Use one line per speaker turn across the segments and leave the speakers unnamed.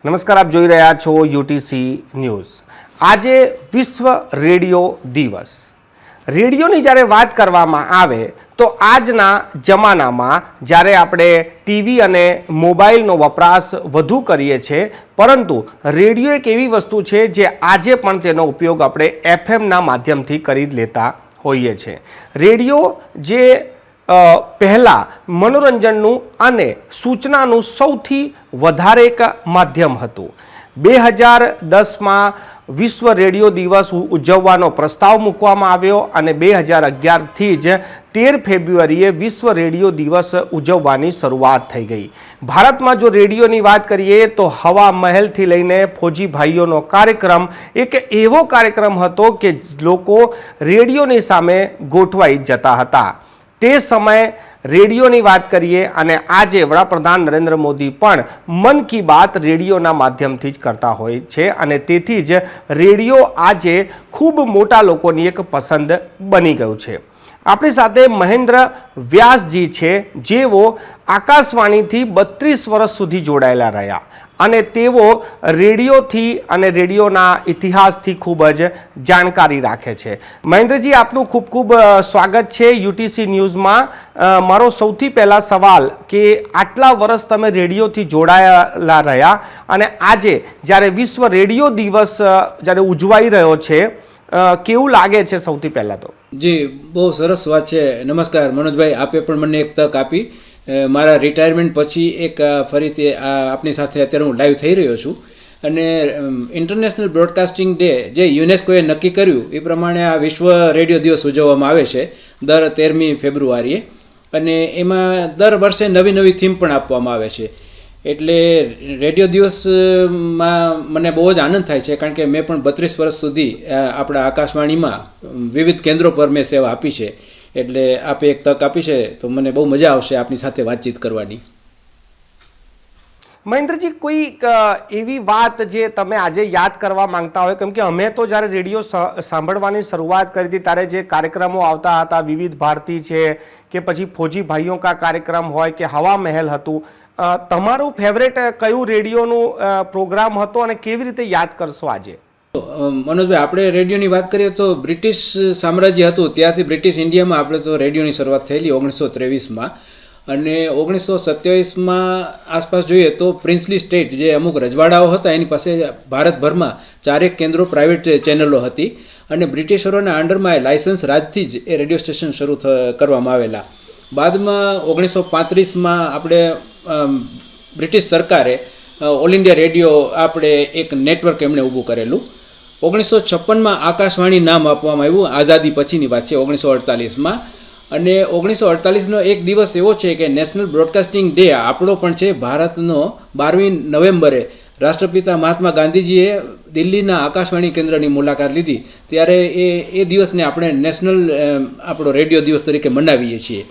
નમસ્કાર, આપ જોઈ રહ્યા છો યુટીસી ન્યૂઝ। આજે વિશ્વ રેડિયો દિવસ। રેડિયોની જ્યારે વાત કરવામાં આવે તો આજના જમાનામાં જ્યારે આપણે ટીવી અને મોબાઈલનો વપરાશ વધુ કરીએ છીએ, પરંતુ રેડિયો એક એવી વસ્તુ છે જે આજે પણ તેનો ઉપયોગ આપણે એફએમના માધ્યમથી કરી લેતા હોઈએ છીએ। રેડિયો જે પહેલાં મનોરંજનનું અને સૂચનાનું સૌથી વધારે એક માધ્યમ હતું। 2010માં વિશ્વ રેડિયો દિવસ ઉજવવાનો પ્રસ્તાવ મૂકવામાં આવ્યો અને 2011થી જ 13 ફેબ્રુઆરીએ વિશ્વ રેડિયો દિવસ ઉજવવાની શરૂઆત થઈ ગઈ। ભારતમાં જો રેડિયોની વાત કરીએ તો હવા મહેલથી લઈને ફૌજી ભાઈઓનો કાર્યક્રમ એક એવો કાર્યક્રમ હતો કે લોકો રેડિયોની સામે ગોઠવાઈ જતા હતા। તે સમયે રેડિયોની વાત કરીએ અને આજે વડાપ્રધાન નરેન્દ્ર મોદી પણ મન કી બાત રેડિયોના માધ્યમથી જ કરતા હોય છે અને તેથી જ રેડિયો આજે ખૂબ મોટા લોકોની એક પસંદ બની ગયું છે। આપણી સાથે મહેન્દ્ર વ્યાસજી છે, જેઓ આકાશવાણીથી 32 વર્ષ સુધી જોડાયેલા રહ્યા અને તેઓ રેડિયોથી અને રેડિયોના ઇતિહાસથી ખૂબ જ જાણકારી રાખે છે। મહેન્દ્રજી, આપનું ખૂબ ખૂબ સ્વાગત છે યુટીસી ન્યૂઝમાં। મારો સૌથી પહેલા સવાલ કે આટલા વર્ષ તમે રેડિયોથી જોડાયેલા રહ્યા અને આજે જ્યારે વિશ્વ રેડિયો દિવસ જ્યારે ઉજવાઈ રહ્યો છે, કેવું લાગે છે? સૌથી પહેલાં તો
જી, બહુ સરસ વાત છે। નમસ્કાર મનોજભાઈ, આપે પણ મને એક તક આપી। મારા રિટાયરમેન્ટ પછી એક ફરીથી આપની સાથે અત્યારે હું લાઈવ થઈ રહ્યો છું અને ઇન્ટરનેશનલ બ્રોડકાસ્ટિંગ ડે જે યુનેસ્કોએ નક્કી કર્યું એ પ્રમાણે આ વિશ્વ રેડિયો દિવસ ઉજવવામાં આવે છે દર 13મી ફેબ્રુઆરીએ અને એમાં દર વર્ષે નવી નવી થીમ પણ આપવામાં આવે છે। એટલે રેડિયો દિવસમાં મને બહુ જ આનંદ થાય છે, કારણ કે મેં પણ 32 વર્ષ સુધી આપણા આકાશવાણીમાં વિવિધ કેન્દ્રો પર મેં સેવા આપી છે। એટલે આપે એક તક આપી છે તો મને બહુ મજા આવશે આપની સાથે વાતચીત કરવાની।
મહેન્દ્રજી, કોઈ એવી વાત જે તમે આજે યાદ કરવા માંગતા હોય? કેમ કે અમે તો જ્યારે રેડિયો સાંભળવાની શરૂઆત કરી હતી ત્યારે જે કાર્યક્રમો આવતા હતા, વિવિધ ભારતી છે કે પછી ફૌજી ભાઈઓ કા કાર્યક્રમ હોય કે હવા મહેલ હતું, તમારું ફેવરેટ કયું રેડિયોનું પ્રોગ્રામ હતો અને કેવી રીતે યાદ કરશો આજે?
મનોજભાઈ, આપણે રેડિયોની વાત કરીએ તો બ્રિટિશ સામ્રાજ્ય હતું ત્યારથી બ્રિટિશ ઇન્ડિયામાં આપણે તો રેડિયોની શરૂઆત થયેલી 1923માં અને 1927માં આસપાસ જોઈએ તો પ્રિન્સલી સ્ટેટ જે અમુક રજવાડાઓ હતા એની પાસે ભારતભરમાં 4 કેન્દ્રો પ્રાઇવેટ ચેનલો હતી અને બ્રિટિશરોના અંડરમાં લાયસન્સ રાજથી જ એ રેડિયો સ્ટેશન શરૂ કરવામાં આવેલા। બાદમાં 1935માં આપણે બ્રિટિશ સરકારે ઓલ ઇન્ડિયા રેડિયો આપણે એક નેટવર્ક એમણે ઊભું કરેલું। 1956માં આકાશવાણી નામ આપવામાં આવ્યું, આઝાદી પછીની વાત છે 1948માં। અને 1948નો એક દિવસ એવો છે કે નેશનલ બ્રોડકાસ્ટિંગ ડે આપણો પણ છે ભારતનો। 12મી નવેમ્બરે રાષ્ટ્રપિતા મહાત્મા ગાંધીજીએ દિલ્હીના આકાશવાણી કેન્દ્રની મુલાકાત લીધી, ત્યારે એ દિવસને આપણે નેશનલ આપણો રેડિયો દિવસ તરીકે મનાવીએ છીએ।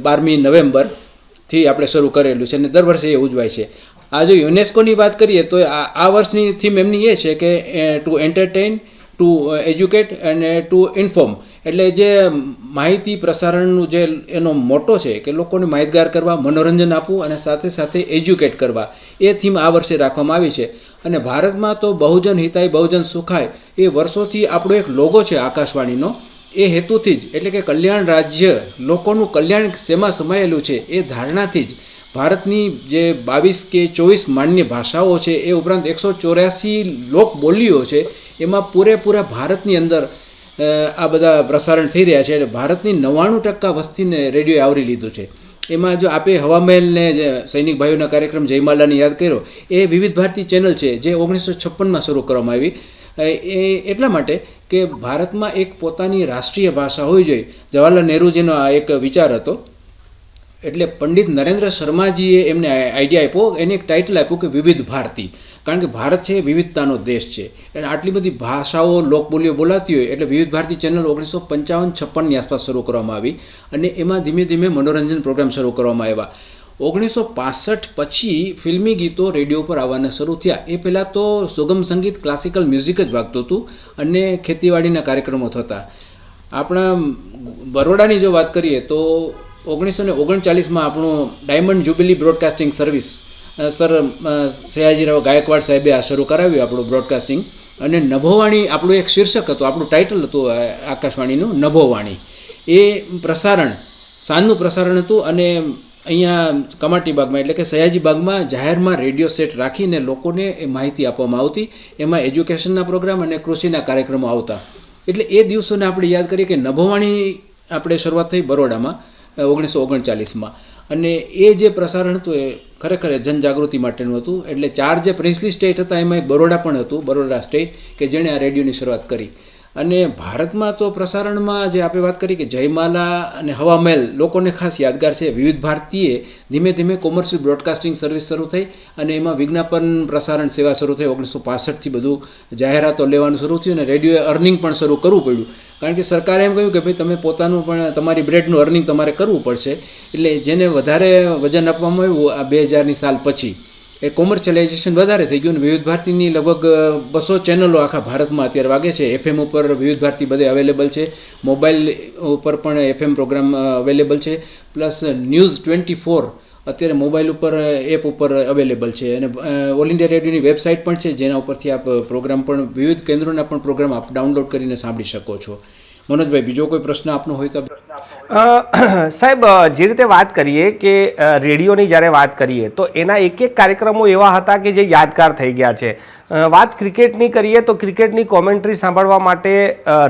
12મી નવેમ્બરથી આપણે શરૂ કરેલું છે અને દર વર્ષે એ ઉજવાય છે। આ જો યુનેસ્કોની વાત કરીએ તો આ વર્ષની થીમ એમની એ છે કે ટુ એન્ટરટેઇન, ટુ એજ્યુકેટ અને ટુ ઇન્ફોર્મ। એટલે જે માહિતી પ્રસારણનું જે એનો મોટો છે કે લોકોને માહિતગાર કરવા, મનોરંજન આપવું અને સાથે સાથે એજ્યુકેટ કરવા, એ થીમ આ વર્ષે રાખવામાં આવી છે। અને ભારતમાં તો બહુજન હિતાય બહુજન સુખાય એ વર્ષોથી આપણો એક લોગો છે આકાશવાણીનો। એ હેતુથી જ, એટલે કે કલ્યાણ રાજ્ય, લોકોનું કલ્યાણ શેમાં સમાયેલું છે એ ધારણાથી જ ભારતની જે 22 કે 24 માન્ય ભાષાઓ છે એ ઉપરાંત 184 લોક બોલીઓ છે, એમાં પૂરેપૂરા ભારતની અંદર આ બધા પ્રસારણ થઈ રહ્યા છે। ભારતની 99% વસ્તીને રેડિયોએ આવરી લીધું છે। એમાં જો આપે હવા મહેલને સૈનિક ભાઈઓના કાર્યક્રમ જયમાલાની યાદ કર્યો, એ વિવિધ ભારતી ચેનલ છે જે 1956માં શરૂ કરવામાં આવી। એ એટલા માટે કે ભારતમાં એક પોતાની રાષ્ટ્રીય ભાષા હોવી જોઈએ। જવાહરલાલ નહેરુજીનો આ એક વિચાર હતો, એટલે પંડિત નરેન્દ્ર શર્માજીએ એમને આઈડિયા આપ્યો, એને એક ટાઇટલ આપ્યું કે વિવિધ ભારતી, કારણ કે ભારત છે વિવિધતાનો દેશ છે અને આટલી બધી ભાષાઓ લોકબોલીઓ બોલાતી હોય એટલે વિવિધ ભારતી ચેનલ 1955-56ની આસપાસ શરૂ કરવામાં આવી અને એમાં ધીમે ધીમે મનોરંજન પ્રોગ્રામ શરૂ કરવામાં આવ્યા। 1965 પછી ફિલ્મી ગીતો રેડિયો પર આવવાના શરૂ થયા। એ પહેલાં તો સુગમ સંગીત, ક્લાસિકલ મ્યુઝિક જ વાગતું હતું અને ખેતીવાડીના કાર્યક્રમો થતા। આપણા બરોડાની જો વાત કરીએ તો 1939માં આપણું diamond jubilee broadcasting service sir Sayajirao Gaikwad સાહેબે આ શરૂ કરાવ્યું આપણું બ્રોડકાસ્ટિંગ. અને નભોવાણી આપણું એક શીર્ષક હતું, આપણું ટાઇટલ હતું આકાશવાણીનું નભોવાણી. એ પ્રસારણ સાંજનું પ્રસારણ હતું અને અહીંયા કમાટી બાગમાં એટલે કે સયાજી બાગમાં જાહેરમાં રેડિયો સેટ રાખીને લોકોને એ માહિતી આપવામાં આવતી. એમાં એજ્યુકેશનના પ્રોગ્રામ અને કૃષિના કાર્યક્રમો આવતા. એટલે એ દિવસોને આપણે યાદ કરીએ કે નભોવાણી આપણે શરૂઆત થઈ બરોડામાં 1939માં. અને એ જે પ્રસારણ હતું એ ખરેખર જનજાગૃતિ માટેનું હતું. એટલે 4 જે પ્રિન્સલી સ્ટેટ હતા એમાં એક બરોડા પણ હતું, બરોડા સ્ટેટ, કે જેણે આ રેડિયોની શરૂઆત કરી. અને ભારતમાં તો પ્રસારણમાં જે આપણે વાત કરી કે જયમાલા અને હવામહેલ લોકોને ખાસ યાદગાર છે. વિવિધ ભારતીએ ધીમે ધીમે કોમર્શિયલ બ્રોડકાસ્ટિંગ સર્વિસ શરૂ થઈ અને એમાં વિજ્ઞાપન પ્રસારણ સેવા શરૂ થઈ. 1965થી બધું જાહેરાતો લેવાનું શરૂ થયું અને રેડિયોએ અર્નિંગ પણ શરૂ કરવું પડ્યું. કારણ કે સરકારે એમ કહ્યું કે ભાઈ તમે પોતાનું પણ તમારી બ્રેડનું અર્નિંગ તમારે કરવું પડશે. એટલે જેને વધારે વજન આપવામાં આવ્યું આ 2000ની સાલ પછી એ કોમર્શિયલાઇઝેશન વધારે થઈ ગયું. અને વિવિધ ભારતીની લગભગ 200 ચેનલો આખા ભારતમાં અત્યારે વાગે છે. FM ઉપર વિવિધ ભારતી બધે અવેલેબલ છે, મોબાઈલ ઉપર પણ FM પ્રોગ્રામ અવેલેબલ છે, પ્લસ ન્યૂઝ 24 અત્યારે મોબાઈલ ઉપર એપ ઉપર અવેલેબલ છે. અને ઓલ ઇન્ડિયા રેડિયોની વેબસાઇટ પણ છે જેના ઉપરથી આપ પ્રોગ્રામ પણ વિવિધ કેન્દ્રોના પણ પ્રોગ્રામ આપ ડાઉનલોડ કરીને સાંભળી શકો છો. મનોજભાઈ, બીજો કોઈ પ્રશ્ન આપનો હોય તો?
સાહેબ, જે રીતે વાત કરીએ કે રેડિયોની જ્યારે વાત કરીએ તો એના એક કાર્યક્રમો એવા હતા કે જે યાદગાર થઈ ગયા છે. વાત ક્રિકેટની કરીએ તો ક્રિકેટની કોમેન્ટ્રી સાંભળવા માટે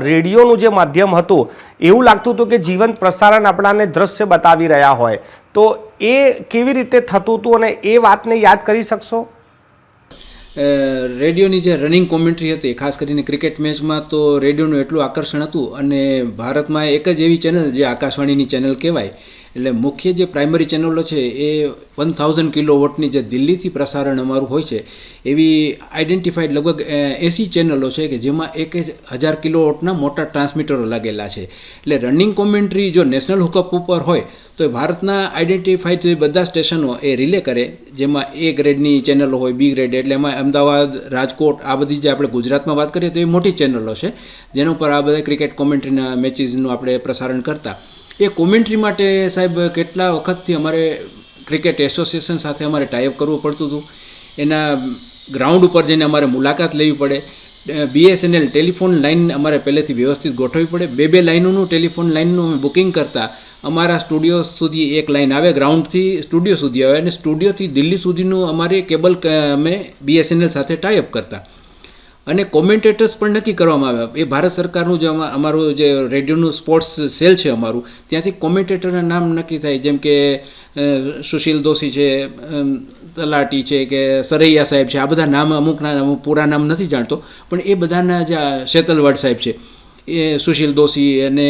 રેડિયોનું જે માધ્યમ હતું એવું લાગતું હતું કે જીવંત પ્રસારણ આપણાને દ્રશ્ય બતાવી રહ્યા હોય. તો એ કેવી રીતે થતું હતું અને એ વાતને યાદ કરી શકશો?
રેડિયોની જે રનિંગ કોમેન્ટ્રી હતી, ખાસ કરીને ક્રિકેટ મેચમાં, તો રેડિયોનું એટલું આકર્ષણ હતું. અને ભારતમાં એક જ એવી ચેનલ જે આકાશવાણીની ચેનલ કહેવાય. એટલે મુખ્ય જે પ્રાઇમરી ચેનલો છે એ 1000 કિલોવોટની જે દિલ્હીથી પ્રસારણ અમારું હોય છે એવી આઈડેન્ટિફાઈડ લગભગ 80 ચેનલો છે કે જેમાં 1000 કિલોવોટના મોટા ટ્રાન્સમીટરો લાગેલા છે. એટલે રનિંગ કોમેન્ટ્રી જો નેશનલ હુકઅપ ઉપર હોય તો એ ભારતના આઈડેન્ટિફાઈડ બધા સ્ટેશનો એ રિલે કરે, જેમાં A ગ્રેડની ચેનલો હોય, B ગ્રેડ, એટલે એમાં અમદાવાદ, રાજકોટ, આ બધી જે આપણે ગુજરાતમાં વાત કરીએ તો એ મોટી ચેનલો છે જેના ઉપર આ બધા ક્રિકેટ કોમેન્ટ્રીના મેચીસનું આપણે પ્રસારણ કરતા. એ કોમેન્ટ્રી માટે સાહેબ કેટલા વખતથી અમારે ક્રિકેટ એસોસિએશન સાથે અમારે ટાઈઅપ કરવું પડતું હતું. એના ગ્રાઉન્ડ ઉપર જઈને અમારે મુલાકાત લેવી પડે. BSNL ટેલિફોન લાઇન અમારે પહેલેથી વ્યવસ્થિત ગોઠવવી પડે. 2 લાઇનોનું ટેલિફોન લાઇનનું અમે બુકિંગ કરતા. અમારા સ્ટુડિયો સુધી એક લાઇન આવે, ગ્રાઉન્ડથી સ્ટુડિયો સુધી આવે, અને સ્ટુડિયોથી દિલ્હી સુધીનું અમારે કેબલ અમે BSNL સાથે ટાઈઅપ કરતા. અને કોમેન્ટેટર્સ પણ નક્કી કરવામાં આવે. એ ભારત સરકારનું જે અમારું જે રેડિયોનું સ્પોર્ટ્સ સેલ છે અમારું, ત્યાંથી કોમેન્ટેટરના નામ નક્કી થાય. જેમ કે સુશીલ દોશી છે, તલાટી છે, કે સરૈયા સાહેબ છે. આ બધા નામ અમુકના પૂરા નામ નથી જાણતો, પણ એ બધાના જે શેતલવાડ સાહેબ છે, એ સુશીલ દોશી, અને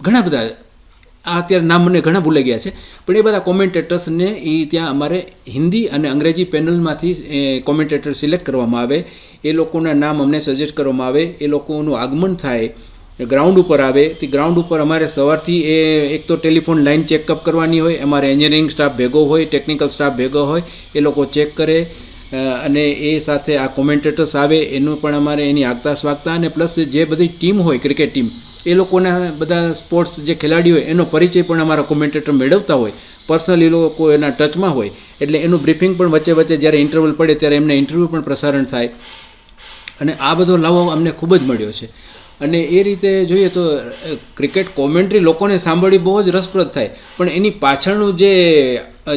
ઘણા બધા આ અત્યારે નામ મને ઘણા ભૂલાઈ ગયા છે. પણ એ બધા કોમેન્ટેટર્સને એ ત્યાં અમારે હિન્દી અને અંગ્રેજી પેનલમાંથી કોમેન્ટેટર સિલેક્ટ કરવામાં આવે. એ લોકોના નામ અમને સજેસ્ટ કરવામાં આવે. એ લોકોનું આગમન થાય, ગ્રાઉન્ડ ઉપર આવે. તે ગ્રાઉન્ડ ઉપર અમારે સવારથી એક તો ટેલિફોન લાઇન ચેકઅપ કરવાની હોય, અમારે એન્જિનિયરિંગ સ્ટાફ ભેગો હોય, ટેકનિકલ સ્ટાફ ભેગો હોય, એ લોકો ચેક કરે. અને એ સાથે આ કોમેન્ટેટર્સ આવે એનું પણ અમારે એની આગતા સ્વાગતા, અને પ્લસ જે બધી ટીમ હોય ક્રિકેટ ટીમ, એ લોકોના બધા સ્પોર્ટ્સ જે ખેલાડીઓ હોય એનો પરિચય પણ અમારા કોમેન્ટેટર મેળવતા હોય. પર્સનલી લોકો એના ટચમાં હોય એટલે એનું બ્રીફિંગ પણ વચ્ચે વચ્ચે જ્યારે ઇન્ટરવલ પડે ત્યારે એમને ઇન્ટરવ્યૂ પણ પ્રસારણ થાય. અને આ બધો લાવો અમને ખૂબ જ મળ્યો છે. અને એ રીતે જોઈએ તો ક્રિકેટ કોમેન્ટ્રી લોકોને સાંભળવી બહુ જ રસપ્રદ થાય, પણ એની પાછળનું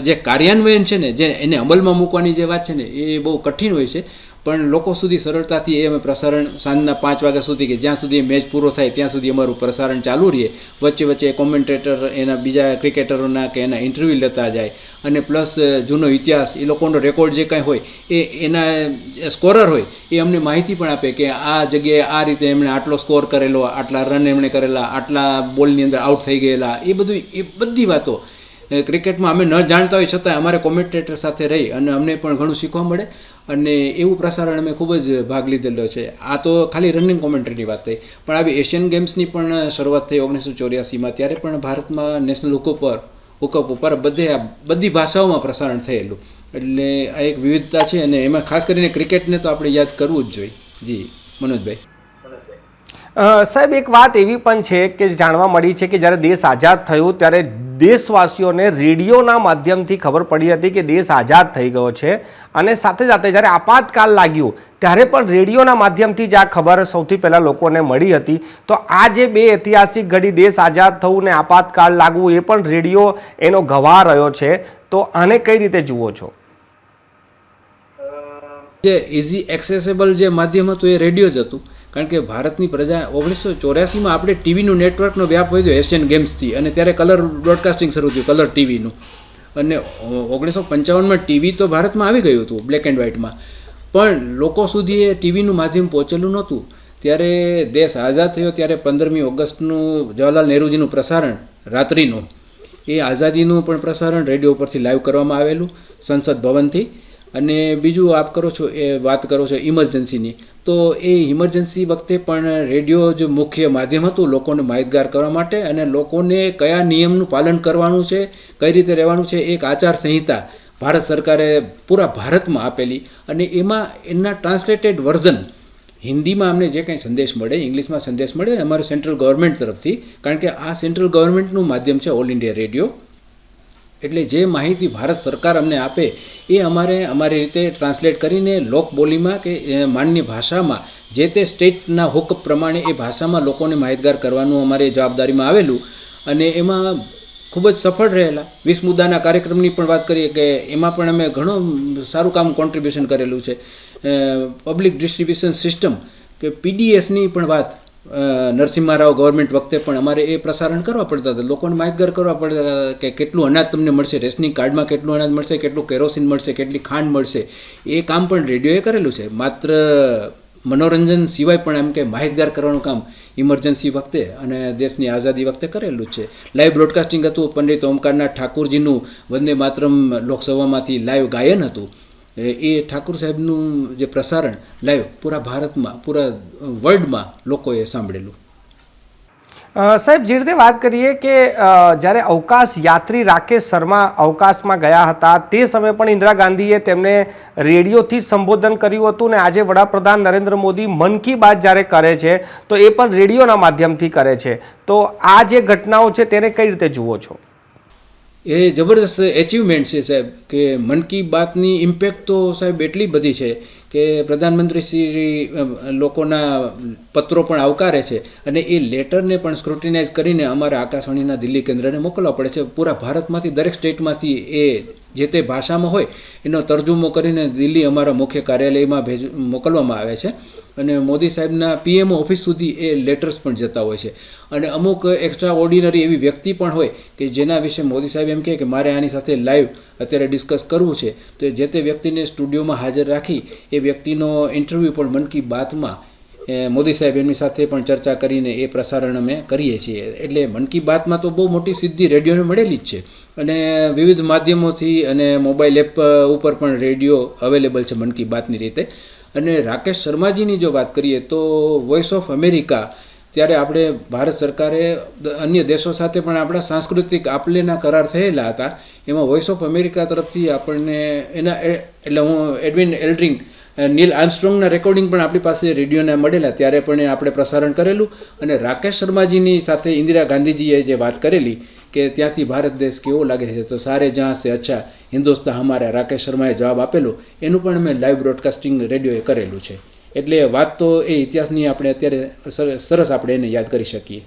જે કાર્યાન્વયન છે ને, જે એને અમલમાં મૂકવાની જે વાત છે ને, એ બહુ કઠિન હોય છે. પણ લોકો સુધી સરળતાથી એ અમે પ્રસારણ સાંજના 5 વાગ્યા સુધી કે જ્યાં સુધી મેચ પૂરો થાય ત્યાં સુધી અમારું પ્રસારણ ચાલુ રહીએ. વચ્ચે વચ્ચે કોમેન્ટેટર એના બીજા ક્રિકેટરોના કે એના ઇન્ટરવ્યૂ લેતા જાય. અને પ્લસ જૂનો ઇતિહાસ, એ લોકોનો રેકોર્ડ જે કાંઈ હોય એના સ્કોરર હોય એ અમને માહિતી પણ આપે કે આ જગ્યાએ આ રીતે એમણે આટલો સ્કોર કરેલો, આટલા રન એમણે કરેલા, આટલા બોલની અંદર આઉટ થઈ ગયેલા, એ બધી વાતો ક્રિકેટમાં અમે ન જાણતા હોય છતાં અમારે કોમેન્ટેટર સાથે રહી અને અમને પણ ઘણું શીખવા મળે. અને એવું પ્રસારણ અમે ખૂબ જ ભાગ લીધેલો છે. આ તો ખાલી રનિંગ કોમેન્ટ્રીની વાત થઈ, પણ આવી એશિયન ગેમ્સની પણ શરૂઆત થઈ 1984માં. ત્યારે પણ ભારતમાં નેશનલ હુકઅપ ઉપર બધી ભાષાઓમાં પ્રસારણ થયેલું. એટલે આ એક વિવિધતા છે, અને એમાં ખાસ કરીને ક્રિકેટને તો આપણે યાદ કરવું જ જોઈએ. જી મનોજભાઈ.
સાહેબ એક વાત એવી પણ છે કે જાણવા મળી છે કે જ્યારે દેશ આઝાદ થયું ત્યારે દેશવાસીઓને રેડિયોના માધ્યમથી ખબર પડી હતી કે દેશ આઝાદ થઈ ગયો છે અને સાથે સાથે જ્યારે આપાતકાલ લાગ્યું ત્યારે પણ રેડિયોના માધ્યમથી જ આ ખબર સૌથી પહેલાં લોકોને મળી હતી. તો આ જે બે ઐતિહાસિક ઘડી દેશ આઝાદ થવું ને આપાતકાળ લાગવું એ પણ રેડિયો એનો ગવાહ રહ્યો છે. તો આને કઈ રીતે જુઓ છો?
જે ઇઝી એક્સેસેબલ જે માધ્યમ હતું એ રેડિયો જ હતું. કારણ કે ભારતની પ્રજા 1984માં આપણે ટીવીનું નેટવર્કનો વ્યાપ વધ્યો એશિયન ગેમ્સથી, અને ત્યારે કલર બ્રોડકાસ્ટિંગ શરૂ થયું, કલર ટીવીનું. અને 1955માં ટીવી તો ભારતમાં આવી ગયું હતું બ્લેક એન્ડ વ્હાઇટમાં, પણ લોકો સુધી એ ટીવીનું માધ્યમ પહોંચેલું નહોતું. ત્યારે દેશ આઝાદ થયો ત્યારે 15મી ઓગસ્ટનું જવાહરલાલ નહેરુજીનું પ્રસારણ રાત્રિનું, એ આઝાદીનું પણ પ્રસારણ રેડિયો પરથી લાઈવ કરવામાં આવેલું સંસદ ભવનથી. અને બીજું આપ કરો છો એ વાત કરો છો ઇમરજન્સીની, તો એ ઇમરજન્સી વખતે પણ રેડિયો જ મુખ્ય માધ્યમ હતું લોકોને માહિતગાર કરવા માટે, અને લોકોને કયા નિયમનું પાલન કરવાનું છે, કઈ રીતે રહેવાનું છે, એક આચાર સંહિતા ભારત સરકારે પૂરા ભારતમાં આપેલી. અને એમાં એના ટ્રાન્સલેટેડ વર્ઝન હિન્દીમાં અમને જે કંઈ સંદેશ મળે, ઇંગ્લિશમાં સંદેશ મળે અમારે સેન્ટ્રલ ગવર્મેન્ટ તરફથી, કારણ કે આ સેન્ટ્રલ ગવર્મેન્ટનું માધ્યમ છે ઓલ ઇન્ડિયા રેડિયો. એટલે જે માહિતી ભારત સરકાર અમને આપે એ અમારે અમારી રીતે ટ્રાન્સલેટ કરીને લોકબોલીમાં કે માન્ય ભાષામાં જે તે સ્ટેટના હુકમ પ્રમાણે એ ભાષામાં લોકોને માહિતગાર કરવાનું અમારી જવાબદારીમાં આવેલું. અને એમાં ખૂબ જ સફળ રહેલા. 20 મુદ્દાના કાર્યક્રમની પણ વાત કરીએ કે એમાં પણ અમે ઘણું સારું કામ કોન્ટ્રીબ્યુશન કરેલું છે. પબ્લિક ડિસ્ટ્રીબ્યુશન સિસ્ટમ કે પીડીએસની પણ વાત નરસિંહ રાવ ગવર્મેન્ટ વખતે પણ અમારે એ પ્રસારણ કરવા પડતા હતા, લોકોને માહિતગાર કરવા પડતા હતા કે કેટલું અનાજ તમને મળશે, રેશનિંગ કાર્ડમાં કેટલું અનાજ મળશે, કેટલું કેરોસીન મળશે, કેટલી ખાંડ મળશે. એ કામ પણ રેડિયોએ કરેલું છે. માત્ર મનોરંજન સિવાય પણ એમ કે માહિતગાર કરવાનું કામ ઇમરજન્સી વખતે અને દેશની આઝાદી વખતે કરેલું જ છે. લાઈવ બ્રોડકાસ્ટિંગ હતું. પંડિત ઓમકારનાથ ઠાકુરજીનું વંદે માતરમ લોકસભામાંથી લાઈવ ગાયન હતું. એ ઠાકુર સાહેબનું જે પ્રસારણ લાઈવ પૂરા ભારતમાં, પૂરા વર્લ્ડમાં લોકોએ સાંભળેલું.
સાહેબ જે રીતે વાત કરીએ કે જ્યારે અવકાશ યાત્રી રાકેશ શર્મા અવકાશમાં ગયા હતા તે સમયે પણ ઇન્દિરા ગાંધીએ તેમને રેડિયોથી સંબોધન કર્યું હતું, ને આજે વડાપ્રધાન નરેન્દ્ર મોદી મન કી બાત જ્યારે કરે છે તો એ પણ રેડિયોના માધ્યમથી કરે છે. તો આ જે ઘટનાઓ છે તેને કઈ રીતે જુઓ છો?
એ જબરદસ્ત એચિવમેન્ટ છે સાહેબ, કે મન કી બાતની ઇમ્પેક્ટ તો સાહેબ એટલી બધી છે કે પ્રધાનમંત્રી શ્રી લોકોના પત્રો પણ આવકારે છે, અને એ લેટરને પણ સ્ક્રુટિનાઇઝ કરીને અમારા આકાશવાણીના દિલ્હી કેન્દ્રને મોકલવા પડે છે. પૂરા ભારતમાંથી દરેક સ્ટેટમાંથી એ જે તે ભાષામાં હોય એનો તર્જુમો કરીને દિલ્હી અમારા મુખ્ય કાર્યાલયમાં મોકલવામાં આવે છે. અને મોદી સાહેબના પીએમઓ ઓફિસ સુધી એ લેટર્સ પણ જતા હોય છે. અને અમુક એક્સ્ટ્રા ઓર્ડિનરી એવી વ્યક્તિ પણ હોય કે જેના વિશે મોદી સાહેબ એમ કહે કે મારે આની સાથે લાઈવ અત્યારે ડિસ્કસ કરવું છે, તો જે તે વ્યક્તિને સ્ટુડિયોમાં હાજર રાખી એ વ્યક્તિનો ઇન્ટરવ્યૂ પણ મન કી બાતમાં મોદી સાહેબ એમની સાથે પણ ચર્ચા કરીને એ પ્રસારણ અમે કરીએ છીએ. એટલે મન કી બાતમાં તો બહુ મોટી સિદ્ધિ રેડિયોને મળેલી જ છે. અને વિવિધ માધ્યમોથી અને મોબાઈલ એપ ઉપર પણ રેડિયો અવેલેબલ છે મન કી બાતની રીતે. અને રાકેશ શર્માજીની જો વાત કરીએ તો વોઇસ ઓફ અમેરિકા, ત્યારે આપણે ભારત સરકારે અન્ય દેશો સાથે પણ આપણા સાંસ્કૃતિક આપલેના કરાર થયેલા હતા. એમાં વોઇસ ઓફ અમેરિકા તરફથી આપણને એના એટલે હું એડવિન એલ્ડ્રિંગ, નીલ આર્મસ્ટ્રોંગના રેકોર્ડિંગ પણ આપણી પાસે રેડિયોના મળેલા, ત્યારે પણ આપણે પ્રસારણ કરેલું. અને રાકેશ શર્માજીની સાથે ઇન્દિરા ગાંધીજીએ જે વાત કરેલી કે ત્યાંથી ભારત દેશ કેવો લાગે છે, તો સારે જહાં સે અચ્છા હિન્દુસ્તાન હમારા, રાકેશ શર્માએ જવાબ આપેલો, એનું પણ અમે લાઈવ બ્રોડકાસ્ટિંગ રેડિયોએ કરેલું છે. એટલે વાત તો એ ઇતિહાસની આપણે અત્યારે સરસ આપણે એને યાદ કરી શકીએ.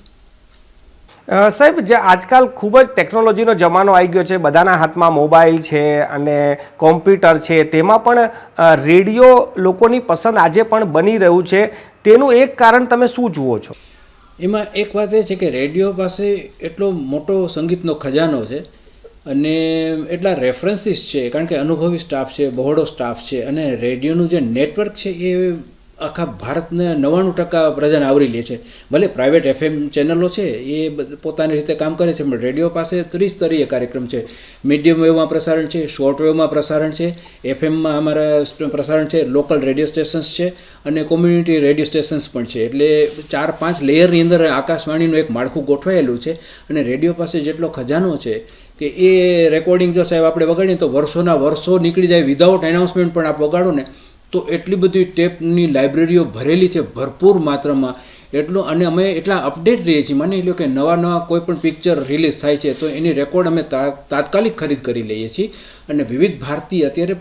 સાહેબ જે આજકાલ ખૂબ જ ટેકનોલોજીનો જમાનો આવી ગયો છે, બધાના હાથમાં મોબાઈલ છે અને કોમ્પ્યુટર છે, તેમાં પણ રેડિયો લોકોની પસંદ આજે પણ બની રહ્યું છે. તેનું એક કારણ તમે શું જુઓ છો?
એમાં એક વાત એ છે કે રેડિયો પાસે એટલો મોટો સંગીતનો ખજાનો છે અને એટલા રેફરન્સીસ છે, કારણ કે અનુભવી સ્ટાફ છે, બહોળો સ્ટાફ છે, અને રેડિયોનું જે નેટવર્ક છે એ આખા ભારતને 99% પ્રજાને આવરી લે છે. ભલે પ્રાઇવેટ FM ચેનલો છે એ પોતાની રીતે કામ કરે છે, પણ રેડિયો પાસે ત્રિસ્તરીય કાર્યક્રમ છે. મીડિયમ વેવમાં પ્રસારણ છે, શોર્ટ વેવમાં પ્રસારણ છે, FMમાં અમારા પ્રસારણ છે, લોકલ રેડિયો સ્ટેશન્સ છે અને કોમ્યુનિટી રેડિયો સ્ટેશન્સ પણ છે. એટલે 4-5 લેયરની અંદર આકાશવાણીનું એક માળખું ગોઠવાયેલું છે. અને રેડિયો પાસે જેટલો ખજાનો છે કે એ રેકોર્ડિંગ જો સાહેબ આપણે વગાડીએ તો વર્ષોના વર્ષો નીકળી જાય, વિધાઉટ એનાઉન્સમેન્ટ પણ આપ વગાડો ને તો એટલી બધી ટેપની લાઇબ્રેરીઓ ભરેલી છે ભરપૂર માત્રામાં. એટલું અને અમે એટલા અપડેટ રહીએ છીએ. માની લો કે નવા કોઈ પણ પિક્ચર રિલીઝ થાય છે તો એની રેકોર્ડ અમે તાત્કાલિક ખરીદ કરી લઈએ છીએ. અને વિવિધ ભારતી અત્યારે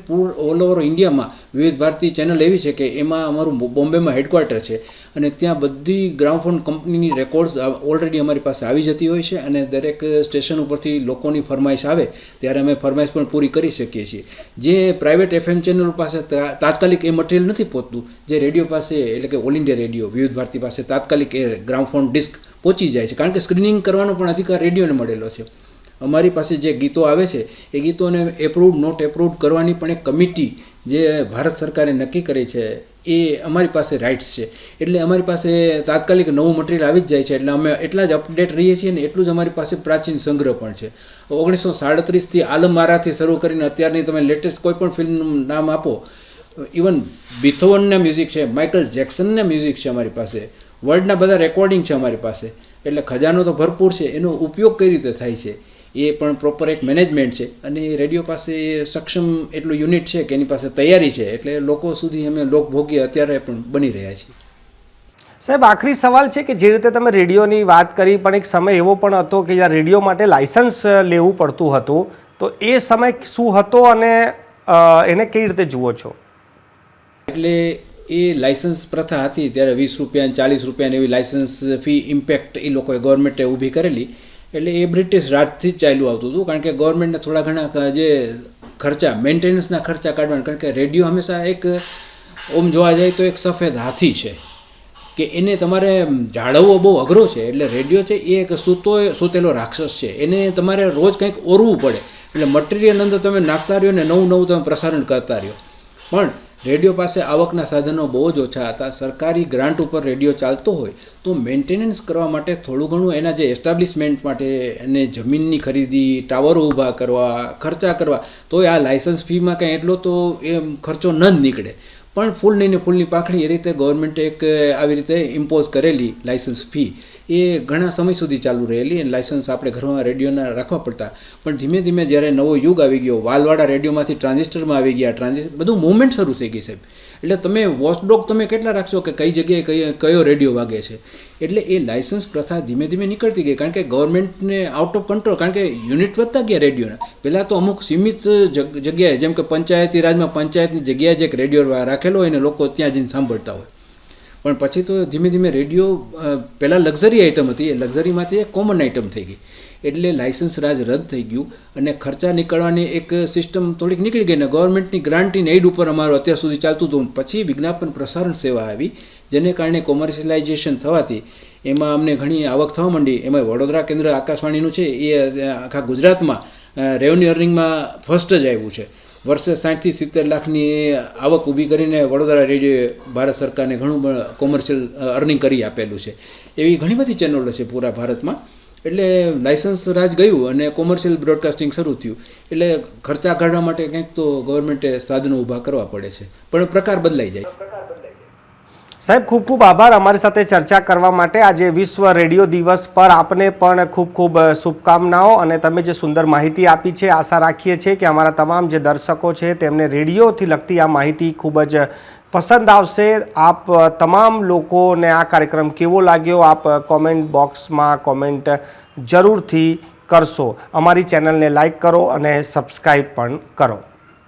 ઓલ ઓવર ઇન્ડિયામાં વિવિધ ભારતી ચેનલ એવી છે કે એમાં અમારું બોમ્બેમાં હેડક્વાર્ટર છે અને ત્યાં બધી ગ્રામોફોન કંપનીની રેકોર્ડ્સ ઓલરેડી અમારી પાસે આવી જતી હોય છે અને દરેક સ્ટેશન ઉપરથી લોકોની ફરમાઈશ આવે ત્યારે અમે ફરમાઈશ પણ પૂરી કરી શકીએ છીએ. જે પ્રાઇવેટ FM ચેનલ પાસે તાત્કાલિક એ મટીરિયલ નથી પહોંચતું, જે રેડિયો પાસે એટલે કે ઓલ ઇન્ડિયા રેડિયો વિવિધ ભારતી પાસે તાત્કાલિક એ ગ્રામોફોન ડિસ્ક પહોંચી જાય છે, કારણ કે સ્ક્રીનિંગ કરવાનો પણ અધિકાર રેડિયોને મળેલો છે. અમારી પાસે જે ગીતો આવે છે એ ગીતોને એપ્રુવડ નોટ એપ્રુવડ કરવાની પણ એક કમિટી જે ભારત સરકારે નક્કી કરી છે એ અમારી પાસે રાઇટ્સ છે. એટલે અમારી પાસે તાત્કાલિક નવું મટીરિયલ આવી જ જાય છે. એટલે અમે એટલા જ અપડેટ રહીએ છીએ ને એટલું જ અમારી પાસે પ્રાચીન સંગ્રહ પણ છે. 1937થી આલમ આરાથી શરૂ કરીને અત્યારની તમે લેટેસ્ટ કોઈ પણ ફિલ્મનું નામ આપો, ઇવન બીથોવનના મ્યુઝિક છે, માઇકલ જેક્સનના મ્યુઝિક છે અમારી પાસે, વર્લ્ડના બધા રેકોર્ડિંગ છે અમારી પાસે. એટલે ખજાનો તો ભરપૂર છે, એનો ઉપયોગ કઈ રીતે થાય છે એ પણ પ્રોપર એક મેનેજમેન્ટ છે અને રેડિયો પાસે સક્ષમ એટલું યુનિટ છે કે એની પાસે તૈયારી છે. એટલે લોકો સુધી અમે લોકભોગી અત્યારે પણ બની રહ્યા છીએ.
સાહેબ, આખરી સવાલ છે કે જે રીતે તમે રેડિયોની વાત કરી, પણ એક સમય એવો પણ હતો કે જ્યાં રેડિયો માટે લાયસન્સ લેવું પડતું હતું, તો એ સમય શું હતો અને એને કઈ રીતે જુઓ છો?
એટલે એ લાયસન્સ પ્રથા હતી ત્યારે 20 રૂપિયા 40 રૂપિયાની એવી લાયસન્સ ફી ઇમ્પેક્ટ એ લોકોએ ગવર્મેન્ટે ઊભી કરેલી. એટલે એ બ્રિટિશ રાજથી જ ચાલ્યું આવતું હતું, કારણ કે ગવર્મેન્ટને થોડા ઘણા જે ખર્ચા મેન્ટેનન્સના ખર્ચા કાઢવાના, કારણ કે રેડિયો હંમેશા એક ઓમ જોવા જાય તો એક સફેદ હાથી છે કે એને તમારે જાળવવો બહુ અઘરો છે. એટલે રેડિયો છે એ એક સૂતેલો રાક્ષસ છે, એને તમારે રોજ કંઈક ઓરવું પડે. એટલે મટીરિયલ અંદર તમે નાખતા રહ્યો ને નવું તમે પ્રસારણ કરતા રહ્યો. પણ રેડિયો પાસે આવકના સાધનો બહુ જ ઓછા હતા. સરકારી ગ્રાન્ટ ઉપર રેડિયો ચાલતો હોય તો મેન્ટેનન્સ કરવા માટે થોડું ઘણું એના જે એસ્ટાબ્લિશમેન્ટ માટે એને જમીનની ખરીદી, ટાવરો ઊભા કરવા, ખર્ચા કરવા, તો આ લાયસન્સ ફીમાં કંઈ એટલો તો એ ખર્ચો ન જ નીકળે. પણ ફૂલની ને ફૂલની પાંખડી એ રીતે ગવર્મેન્ટે એક આવી રીતે ઇમ્પોઝ કરેલી લાયસન્સ ફી, એ ઘણા સમય સુધી ચાલુ રહેલી. અને લાયસન્સ આપણે ઘરમાં રેડિયોના રાખવા પડતા. પણ ધીમે ધીમે જ્યારે નવો યુગ આવી ગયો, વાલવાળા રેડિયોમાંથી ટ્રાન્ઝિસ્ટરમાં આવી ગયા, બધું મૂવમેન્ટ શરૂ થઈ ગઈ સાહેબ. એટલે તમે વોચડોગ તમે કેટલા રાખશો કે કઈ જગ્યાએ કયો રેડિયો વાગે છે? એટલે એ લાયસન્સ પ્રથા ધીમે ધીમે નીકળતી ગઈ, કારણ કે ગવર્મેન્ટને આઉટ ઓફ કંટ્રોલ, કારણ કે યુનિટ વધતા ગયા રેડિયોના. પહેલાં તો અમુક સીમિત જગ્યાએ, જેમ કે પંચાયતી રાજમાં પંચાયતની જગ્યાએ જ એક રેડિયો રાખેલો હોય ને લોકો ત્યાં જઈને સાંભળતા હોય. પણ પછી તો ધીમે ધીમે રેડિયો પહેલાં લક્ઝરી આઇટમ હતી, એ લક્ઝરીમાંથી એક કોમન આઇટમ થઈ ગઈ. એટલે લાયસન્સ રાજ રદ થઈ ગયું અને ખર્ચા નીકળવાની એક સિસ્ટમ થોડીક નીકળી ગઈ. ને ગવર્મેન્ટની ગ્રાન્ટ ઇન એઇડ ઉપર અમારું અત્યાર સુધી ચાલતું હતું. પછી વિજ્ઞાપન પ્રસારણ સેવા આવી, જેને કારણે કોમર્શિયલાઇઝેશન થવાથી એમાં અમને ઘણી આવક થવા માંડી. એમાં વડોદરા કેન્દ્ર આકાશવાણીનું છે એ આખા ગુજરાતમાં રેવન્યુ અર્નિંગમાં ફર્સ્ટ જ આવ્યું છે. વર્ષે 60 થી 70 લાખની આવક ઊભી કરીને વડોદરા રેડિયોએ ભારત સરકારને ઘણું કોમર્શિયલ અર્નિંગ કરી આપેલું છે. એવી ઘણી બધી ચેનલો છે પૂરા ભારતમાં. એટલે લાયસન્સ રાજ ગયું અને કોમર્શિયલ બ્રોડકાસ્ટિંગ શરૂ થયું. એટલે ખર્ચા કાઢવા માટે કંઈક તો ગવર્મેન્ટે સાધનો ઊભા કરવા પડે છે, પણ પ્રકાર બદલાઈ જાય.
સાહેબ, ખૂબ ખૂબ આભાર અમારી સાથે ચર્ચા કરવા માટે. આજે વિશ્વ રેડિયો દિવસ પર આપને પણ ખૂબ ખૂબ શુભકામનાઓ અને તમે જે સુંદર માહિતી આપી છે. આશા રાખીએ છીએ કે અમારા તમામ જે દર્શકો છે તેમને રેડિયોથી લગતી આ માહિતી ખૂબ જ પસંદ આવશે. આપ તમામ લોકોને આ કાર્યક્રમ કેવો લાગ્યો આપ કોમેન્ટ બોક્સમાં કોમેન્ટ જરૂરથી કરશો. અમારી ચેનલને લાઈક કરો અને સબસ્ક્રાઈબ પણ કરો.